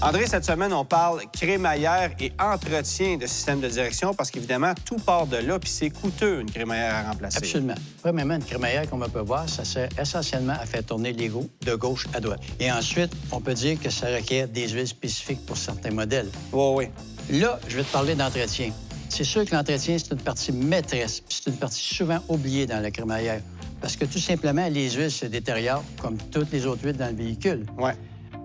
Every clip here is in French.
André, cette semaine, on parle crémaillère et entretien de système de direction parce qu'évidemment, tout part de là, puis c'est coûteux, une crémaillère à remplacer. Absolument. Premièrement, une crémaillère, comme on peut voir, ça sert essentiellement à faire tourner les roues de gauche à droite. Et ensuite, on peut dire que ça requiert des huiles spécifiques pour certains modèles. Oui. Là, je vais te parler d'entretien. C'est sûr que l'entretien, c'est une partie maîtresse, puis c'est une partie souvent oubliée dans la crémaillère. Parce que tout simplement, les huiles se détériorent comme toutes les autres huiles dans le véhicule. Oui.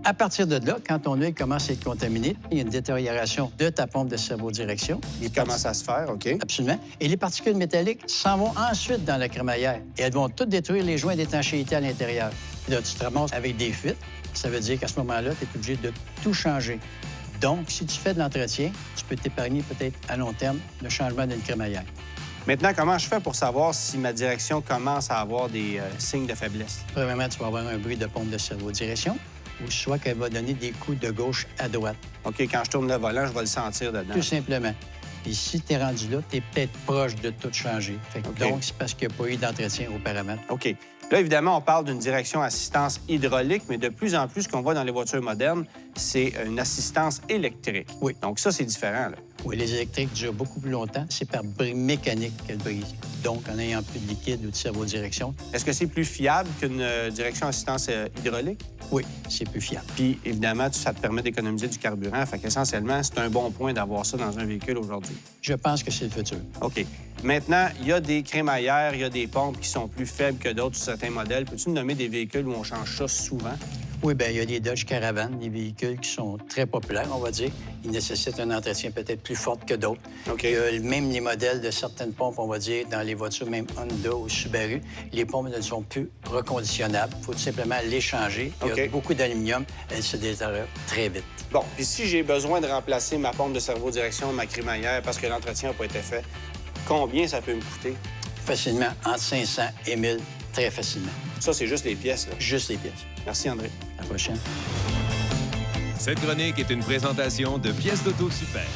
À partir de là, quand ton huile commence à être contaminée, il y a une détérioration de ta pompe de servodirection. Il commence à se faire, OK. Absolument. Et les particules métalliques s'en vont ensuite dans la crémaillère. Et elles vont toutes détruire les joints d'étanchéité à l'intérieur. Puis là, tu te ramasses avec des fuites. Ça veut dire qu'à ce moment-là, tu es obligé de tout changer. Donc, si tu fais de l'entretien, tu peux t'épargner peut-être à long terme le changement d'une crémaillère. Maintenant, comment je fais pour savoir si ma direction commence à avoir des signes de faiblesse? Premièrement, tu vas avoir un bruit de pompe de servodirection ou soit qu'elle va donner des coups de gauche à droite. OK, quand je tourne le volant, je vais le sentir dedans. Tout simplement. Puis si tu es rendu là, tu es peut-être proche de tout changer. Fait que OK. Donc, c'est parce qu'il n'y a pas eu d'entretien auparavant. OK. Là, évidemment, on parle d'une direction assistance hydraulique, mais de plus en plus, ce qu'on voit dans les voitures modernes, c'est une assistance électrique. Oui. Donc ça, c'est différent, là. Oui, les électriques durent beaucoup plus longtemps. C'est par mécanique qu'elles brisent. Donc, en ayant plus de liquide ou de servodirection, Est-ce que c'est plus fiable qu'une direction assistance hydraulique? oui, c'est plus fiable. Puis, évidemment, ça te permet d'économiser du carburant. Fait qu'essentiellement, c'est un bon point d'avoir ça dans un véhicule aujourd'hui. Je pense que c'est le futur. OK. Maintenant, il y a des crémaillères, il y a des pompes qui sont plus faibles que d'autres sur certains modèles. Peux-tu me nommer des véhicules où on change ça souvent? Oui, bien, il y a des Dodge Caravan, des véhicules qui sont très populaires, on va dire. Ils nécessitent un entretien peut-être plus fort que d'autres. OK. Il y a même les modèles de certaines pompes, on va dire, dans les voitures, même Honda ou Subaru, les pompes ne sont plus reconditionnables. Il faut tout simplement les changer. Il y a OK. beaucoup d'aluminium. Elles se détériorent très vite. Bon, puis si j'ai besoin de remplacer ma pompe de servodirection, ma crémaillère, parce que l'entretien n'a pas été fait, combien ça peut me coûter? Facilement, entre 500 et 1000, très facilement. Ça, c'est juste les pièces, là. Juste les pièces. Merci, André. À la prochaine. Cette chronique est une présentation de Pièces d'Auto Super.